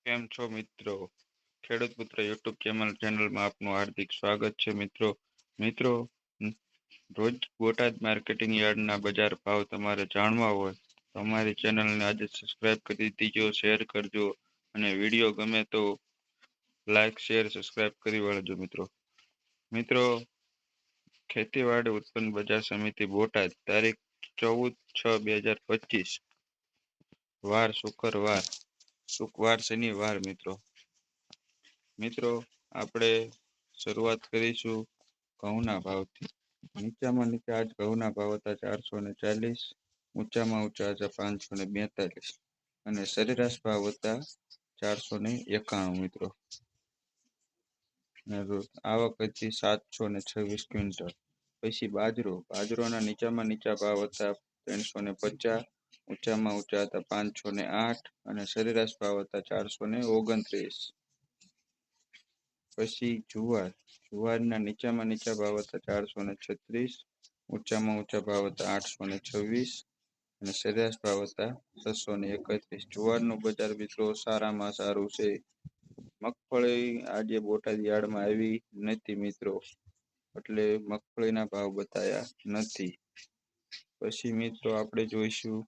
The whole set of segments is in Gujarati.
કેમ છો મિત્રો? ખેડૂત પુત્ર યુટ્યુબ ચેનલમાં આપનું હાર્દિક સ્વાગત છે મિત્રો. મિત્રો, રોજ બોટાદ માર્કેટિંગ યાર્ડના બજાર ભાવ તમારે જાણવા હોય તો અમારી ચેનલને આજે સબસ્ક્રાઇબ કરી દીજો, શેર કરજો અને વિડીયો ગમે તો લાઈક શેર સબસ્ક્રાઇબ કરી વાળજો મિત્રો. મિત્રો, ખેતીવાડી ઉત્પન્ન બજાર સમિતિ બોટાદ તારીખ 14/6/2025 વાર શુક્રવાર શનિવાર મિત્રો આપણે શરૂઆત કરીશું ઘઉંના ભાવથી. નીચામાં નીચા આજ ઘઉંના ભાવ હતા 440, ઊંચામાં ઊંચા હતા 542 અને સરેરાશ ભાવ હતા 491 મિત્રો. આવક હતી 726 ક્વિન્ટલ. પછી બાજરોના નીચામાં નીચા ભાવ હતા 350, ઊંચામાં ઊંચા હતા 508 અને સરેરાશ ભાવ હતા 429. પછી જુવારના નીચામાં નીચા ભાવ હતા 436, ઊંચામાં ઊંચા ભાવ હતા 826 અને સરેરાશ ભાવ હતા 631. જુવારનું બજાર મિત્રો સારામાં સારું છે. મગફળી આજે બોટાદ યાર્ડમાં આવી નથી મિત્રો, એટલે મગફળીના ભાવ બતાયા નથી. પછી મિત્રો આપણે જોઈશું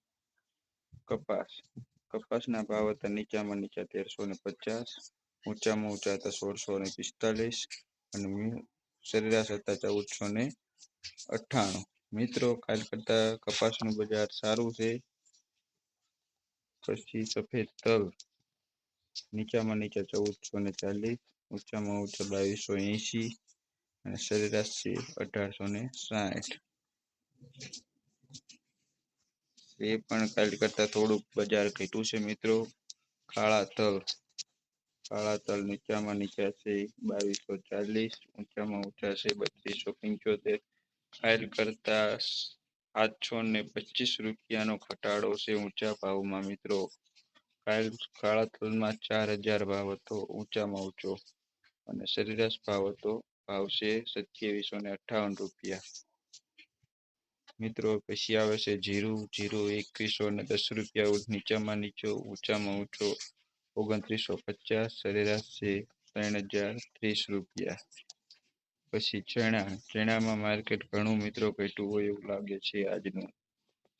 કપાસના ભાવ હતા નીચામાં નીચા 1350, ઊંચામાં ઊંચા હતા 1645 અને સરેરાશ હતા 1498. મિત્રો, કાલ કરતા કપાસનું બજાર સારું છે. પછી સફેદ તલ નીચામાં નીચા 1440, ઊંચામાં ઊંચા 2280 અને સરેરાશ છે 1860. એ પણ કાલ કરતા થોડુંક બજાર ઘટ્યું છે મિત્રો. કાળા તલ નીચામાં નીચા છે 2240, ઊંચામાં ઊંચા છે 3275. કાલ કરતા 725 રૂપિયાનો ઘટાડો છે ઊંચા ભાવમાં મિત્રો. કાલ કાળા તલમાં 4000 ભાવ હતો ઊંચામાં ઊંચો અને સરેરાશ ભાવ છે 2758 રૂપિયા મિત્રો. પછી આવે છે જીરું 2110 રૂપિયા નીચામાં નીચો, ઊંચામાં ઊંચો 2950, સરેરાશ છે 3030 રૂપિયા. પછી ચણામાં માર્કેટ ઘણું મિત્રો ઘટ્યું હોય એવું લાગે છે. આજનું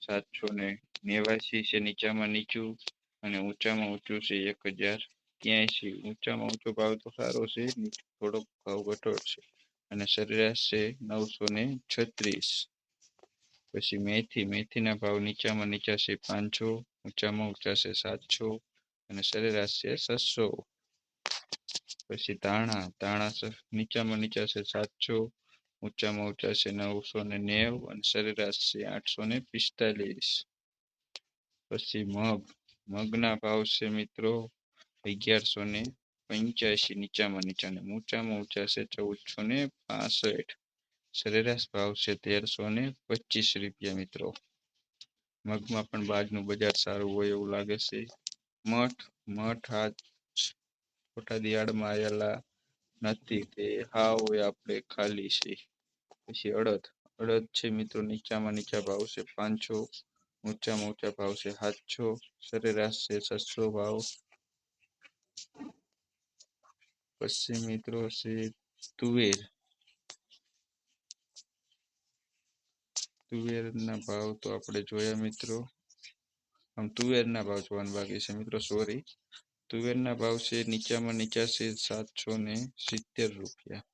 789 છે નીચામાં નીચું અને ઊંચામાં ઊંચું છે 1083. ઊંચામાં ઊંચો ભાવ તો સારો છે, થોડોક ભાવ ઘટો છે અને સરેરાશ છે 936. પછી મેથીના ભાવ નીચામાં નીચા છે 500, ઊંચામાં ઊંચા છે 700 અને સરેરાશ છે 600. પછી ધાણા નીચામાં નીચા છે 700, ઊંચામાં ઊંચા છે 990 અને સરેરાશ છે 845. પછી મગના ભાવ છે મિત્રો 1185 નીચામાં નીચા અને ઊંચામાં ઊંચા છે 1465. સરેરાશ ભાવ છે 1325 રૂપિયા મિત્રો. મગમાં પણ બાજનું બજાર સારું હોય એવું લાગે છે. મઠ આજ બોટાદ યાર્ડમાં આવેલા નથી, તે આપણે ખાલી છે. પછી અડદ છે મિત્રો, નીચામાં નીચા ભાવ છે 500, ઊંચામાં ઊંચા ભાવ છે 700, સરેરાશ છે 600 ભાવ. પછી મિત્રો છે તુવેરના ભાવ તો આપણે જોયા મિત્રો. તુવેરના ભાવ જોવાનું બાકી છે મિત્રો, સોરી. તુવેરના ભાવ છે નીચામાં નીચા છે 770 રૂપિયા,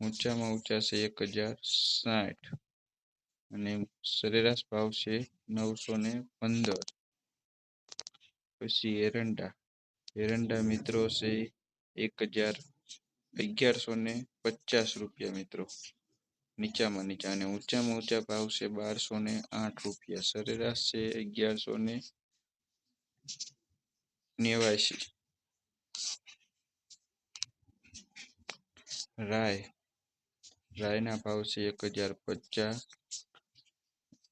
ઊંચામાં ઊંચા છે 1060 અને સરેરાશ ભાવ છે 915. પછી એરંડા મિત્રો છે 1150 રૂપિયા મિત્રો, નીચામાં નીચા અને ઊંચામાં ઊંચા ભાવ છે 1208 રૂપિયા, સરેરાશ છે 1189. રાયના ભાવ છે 1050,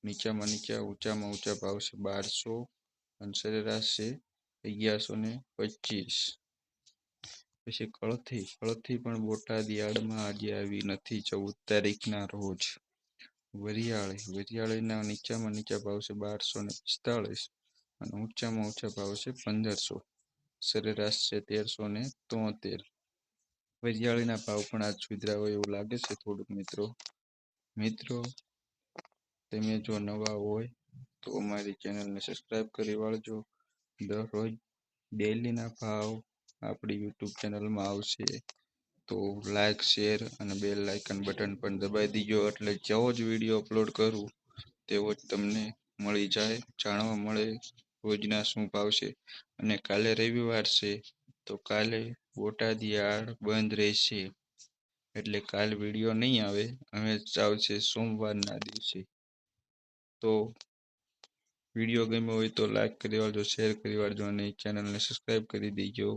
નીચામાં નીચા, ઊંચામાં ઊંચા ભાવ છે 1200 અને સરેરાશ છે 1125. પછી કળથી પણ બોટાદ યાર્ડમાં આજે આવી નથી 14 તારીખના રોજ. વરિયાળીના નીચામાં નીચા ભાવ છે 1245 અને ઊંચામાં ઊંચા ભાવ છે 1500. સરેરાશ છે 1373. વરિયાળીના ભાવ પણ આજ સુધર્યા હોય એવું લાગે છે થોડુંક મિત્રો તમે જો નવા હોય તો અમારી ચેનલને સબસ્ક્રાઇબ કરી વાળજો. દરરોજ ડેલીના ભાવ આપણી યુટ્યુબ ચેનલમાં આવશે, તો લાઈક શેર અને બેલ આઇકન બટન પણ દબાવી દીજો, એટલે જેવો જ વિડીયો અપલોડ કરું તેવો જ તમને મળી જાય, જાણવા મળે રોજના શું ભાવ છે. અને કાલે રવિવાર છે તો કાલે બોટાદ યાર્ડ બંધ રહેશે, એટલે કાલ વિડીયો નહીં આવે, અમે આવશે સોમવારના દિવસે. તો વિડીયો ગમ્યો હોય તો લાઈક કરી વાળજો, શેર કરી વાળજો અને ચેનલને સબસ્ક્રાઇબ કરી દેજો.